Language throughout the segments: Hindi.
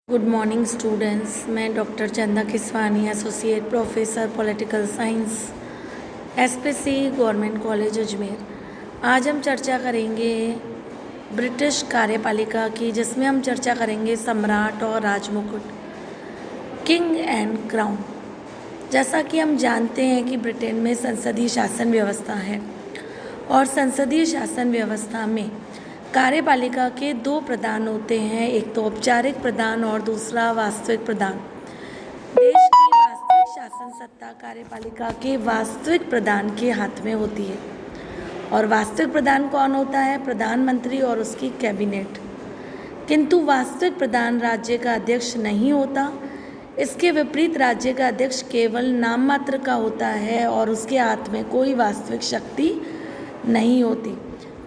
Good morning students. मैं doctor Chanda Kiswani, associate professor political science, SPC government college Ajmer. आज हम चर्चा करेंगे ब्रिटिश कार्यपालिका की, जिसमें हम चर्चा करेंगे सम्राट और राजमुकुट, किंग एंड क्राउन। जैसा कि हम जानते हैं कि ब्रिटेन में संसदीय शासन व्यवस्था है और संसदीय शासन व्यवस्था में कार्यपालिका के दो प्रधान होते हैं, एक तो औपचारिक प्रधान और दूसरा वास्तविक प्रधान। देश की वास्तविक शासन सत्ता कार्यपालिका के वास्तविक प्रधान के हाथ में होती है। और वास्तविक प्रधान कौन होता है? प्रधानमंत्री और उसकी कैबिनेट। किंतु वास्तविक प्रधान राज्य का अध्यक्ष नहीं होता। इसके विपरीत राज्य का अध्यक्ष केवल नाम मात्र का होता है और उसके हाथ में कोई वास्तविक शक्ति नहीं होती।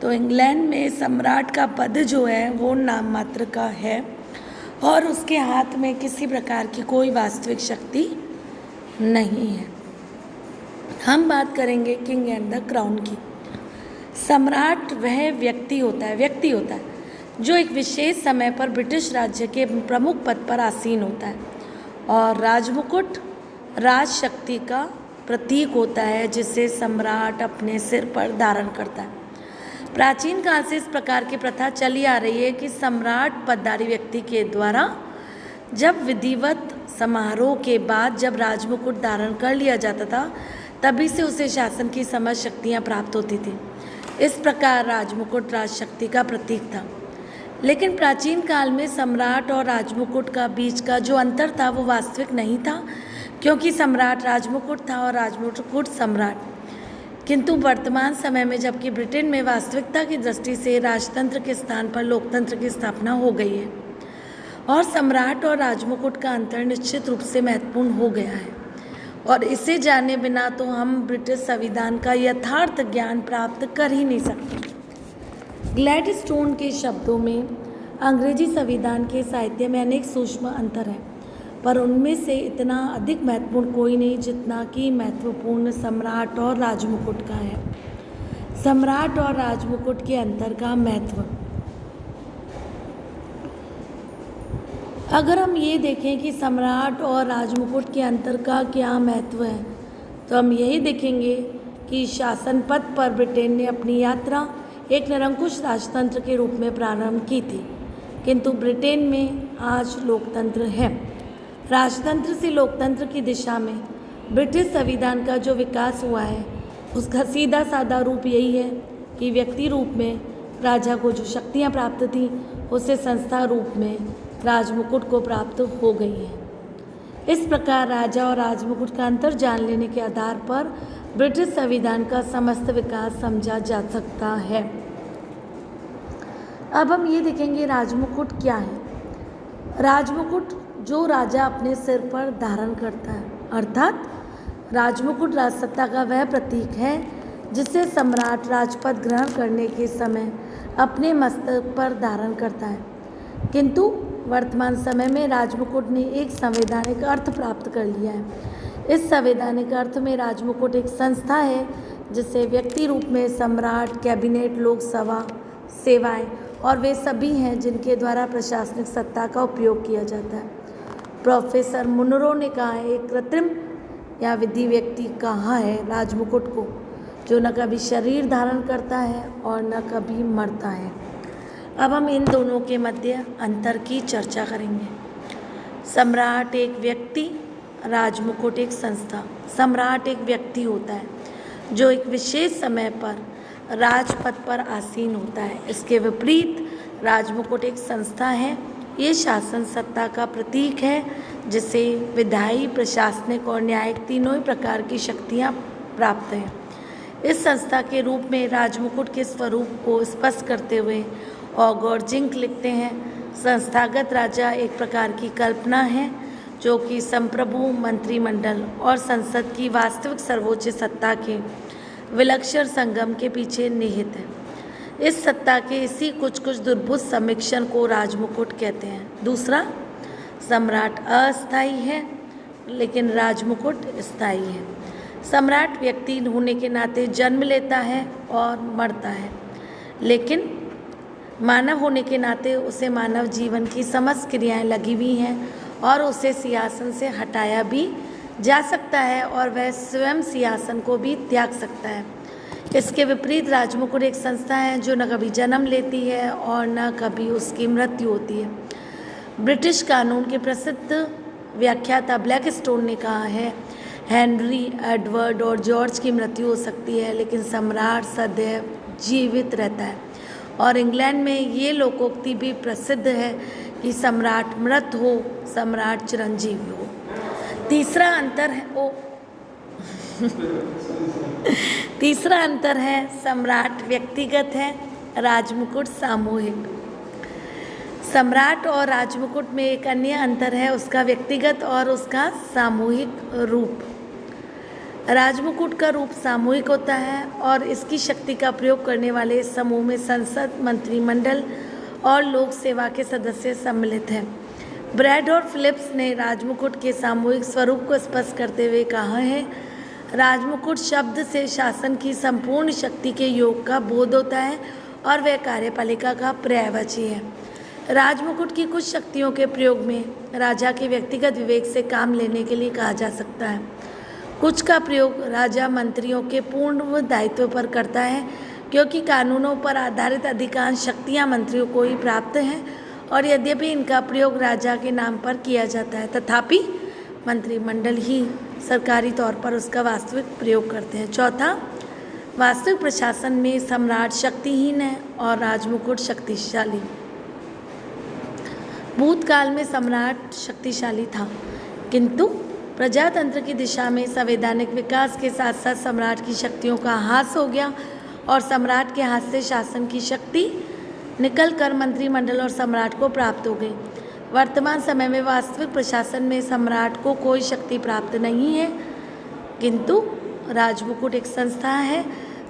तो इंग्लैंड में सम्राट का पद जो है वो नाम मात्र का है और उसके हाथ में किसी प्रकार की कोई वास्तविक शक्ति नहीं है। हम बात करेंगे किंग एंड द क्राउन की। सम्राट वह व्यक्ति होता है जो एक विशेष समय पर ब्रिटिश राज्य के प्रमुख पद पर आसीन होता है, और राजमुकुट राजशक्ति का प्रतीक होता है जिसे सम्राट अपने सिर पर धारण करता है। प्राचीन काल से इस प्रकार की प्रथा चली आ रही है कि सम्राट पदधारी व्यक्ति के द्वारा जब विधिवत समारोह के बाद जब राजमुकुट धारण कर लिया जाता था, तभी से उसे शासन की समस्त शक्तियाँ प्राप्त होती थी। इस प्रकार राजमुकुट राजशक्ति का प्रतीक था। लेकिन प्राचीन काल में सम्राट और राजमुकुट का बीच का जो अंतर था वो वास्तविक नहीं था, क्योंकि सम्राट राजमुकुट था और राजमुकुट सम्राट। किंतु वर्तमान समय में जबकि ब्रिटेन में वास्तविकता की दृष्टि से राजतंत्र के स्थान पर लोकतंत्र की स्थापना हो गई है और सम्राट और राजमुकुट का अंतर निश्चित रूप से महत्वपूर्ण हो गया है, और इसे जाने बिना तो हम ब्रिटिश संविधान का यथार्थ ज्ञान प्राप्त कर ही नहीं सकते। ग्लैडस्टोन के शब्दों में अंग्रेजी संविधान के साहित्य में अनेक सूक्ष्म अंतर हैं, पर उनमें से इतना अधिक महत्वपूर्ण कोई नहीं जितना कि महत्वपूर्ण सम्राट और राजमुकुट का है। सम्राट और राजमुकुट के अंतर का महत्व, अगर हम ये देखें कि सम्राट और राजमुकुट के अंतर का क्या महत्व है, तो हम यही देखेंगे कि शासन पद पर ब्रिटेन ने अपनी यात्रा एक निरंकुश राजतंत्र के रूप में प्रारंभ की थी, किंतु ब्रिटेन में आज लोकतंत्र है। राजतंत्र से लोकतंत्र की दिशा में ब्रिटिश संविधान का जो विकास हुआ है, उसका सीधा साधा रूप यही है कि व्यक्ति रूप में राजा को जो शक्तियाँ प्राप्त थी, उसे संस्था रूप में राजमुकुट को प्राप्त हो गई है। इस प्रकार राजा और राजमुकुट का अंतर जान लेने के आधार पर ब्रिटिश संविधान का समस्त विकास समझा जा सकता है। अब हम ये देखेंगे राजमुकुट क्या है। राजमुकुट जो राजा अपने सिर पर धारण करता है, अर्थात राजमुकुट राजसत्ता का वह प्रतीक है जिसे सम्राट राजपद ग्रहण करने के समय अपने मस्तक पर धारण करता है। किंतु वर्तमान समय में राजमुकुट ने एक संवैधानिक अर्थ प्राप्त कर लिया है। इस संवैधानिक अर्थ में राजमुकुट एक संस्था है जिसे व्यक्ति रूप में सम्राट, कैबिनेट, लोकसभा, सेवाएं और वे सभी हैं जिनके द्वारा प्रशासनिक सत्ता का उपयोग किया जाता है। प्रोफेसर मुनरो ने कहा है, एक कृत्रिम या विधि व्यक्ति कहा है राजमुकुट को, जो न कभी शरीर धारण करता है और न कभी मरता है। अब हम इन दोनों के मध्य अंतर की चर्चा करेंगे। सम्राट एक व्यक्ति, राजमुकुट एक संस्था। सम्राट एक व्यक्ति होता है जो एक विशेष समय पर राजपद पर आसीन होता है। इसके विपरीत राजमुकुट एक संस्था है। ये शासन सत्ता का प्रतीक है जिसे विधायी, प्रशासनिक और न्यायिक तीनों ही प्रकार की शक्तियाँ प्राप्त हैं। इस संस्था के रूप में राजमुकुट के स्वरूप को स्पष्ट करते हुए ऑगर जिंक लिखते हैं, संस्थागत राजा एक प्रकार की कल्पना है जो कि संप्रभु, मंत्रिमंडल और संसद की वास्तविक सर्वोच्च सत्ता के विलक्षण संगम के पीछे निहित है। इस सत्ता के इसी कुछ दुर्बुद्ध समीक्षण को राजमुकुट कहते हैं। दूसरा, सम्राट अस्थायी है लेकिन राजमुकुट स्थायी है। सम्राट व्यक्ति होने के नाते जन्म लेता है और मरता है, लेकिन मानव होने के नाते उसे मानव जीवन की समस्त क्रियाएं लगी हुई हैं और उसे सिंहासन से हटाया भी जा सकता है और वह स्वयं सिंहासन को भी त्याग सकता है। इसके विपरीत राजमुकुट एक संस्था है जो न कभी जन्म लेती है और न कभी उसकी मृत्यु होती है। ब्रिटिश कानून के प्रसिद्ध व्याख्याता ब्लैकस्टोन ने कहा है, हेनरी, एडवर्ड और जॉर्ज की मृत्यु हो सकती है लेकिन सम्राट सदैव जीवित रहता है। और इंग्लैंड में ये लोकोक्ति भी प्रसिद्ध है कि सम्राट मृत हो, सम्राट चिरंजीवी हो। तीसरा अंतर है सम्राट व्यक्तिगत है, राजमुकुट सामूहिक। सम्राट और राजमुकुट में एक अन्य अंतर है उसका व्यक्तिगत और उसका सामूहिक रूप। राजमुकुट का रूप सामूहिक होता है और इसकी शक्ति का प्रयोग करने वाले समूह में संसद, मंत्रिमंडल और लोक सेवा के सदस्य सम्मिलित हैं। ब्रैड और फिलिप्स ने राजमुकुट के सामूहिक स्वरूप को स्पष्ट करते हुए कहा है, राजमुकुट शब्द से शासन की संपूर्ण शक्ति के योग का बोध होता है और वह कार्यपालिका का पर्यायवाची है। राजमुकुट की कुछ शक्तियों के प्रयोग में राजा के व्यक्तिगत विवेक से काम लेने के लिए कहा जा सकता है। कुछ का प्रयोग राजा मंत्रियों के पूर्ण दायित्व पर करता है क्योंकि कानूनों पर आधारित अधिकांश शक्तियां मंत्रियों को ही प्राप्त हैं और यद्यपि इनका प्रयोग राजा के नाम पर किया जाता है तथापि मंत्रिमंडल ही सरकारी तौर पर उसका वास्तविक प्रयोग करते हैं। चौथा, वास्तविक प्रशासन में सम्राट शक्तिहीन है और राजमुकुट शक्तिशाली। भूतकाल में सम्राट शक्तिशाली था किंतु प्रजातंत्र की दिशा में संवैधानिक विकास के साथ साथ सम्राट की शक्तियों का ह्रास हो गया और सम्राट के हाथ से शासन की शक्ति निकलकर मंत्रिमंडल और सम्राट को प्राप्त हो गई। वर्तमान समय में वास्तविक प्रशासन में सम्राट को कोई शक्ति प्राप्त नहीं है किंतु राजमुकुट एक संस्था है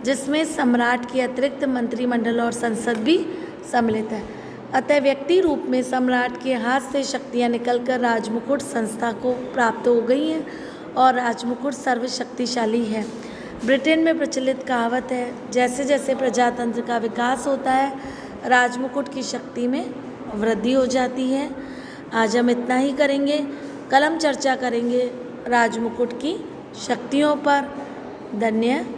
जिसमें सम्राट के अतिरिक्त मंत्रिमंडल और संसद भी सम्मिलित है। अतः व्यक्ति रूप में सम्राट के हाथ से शक्तियाँ निकलकर राजमुकुट संस्था को प्राप्त हो गई हैं और राजमुकुट सर्वशक्तिशाली है। ब्रिटेन में प्रचलित कहावत है, जैसे जैसे प्रजातंत्र का विकास होता है राजमुकुट की शक्ति में वृद्धि हो जाती है। आज हम इतना ही करेंगे। कल हम चर्चा करेंगे राजमुकुट की शक्तियों पर। धन्यवाद।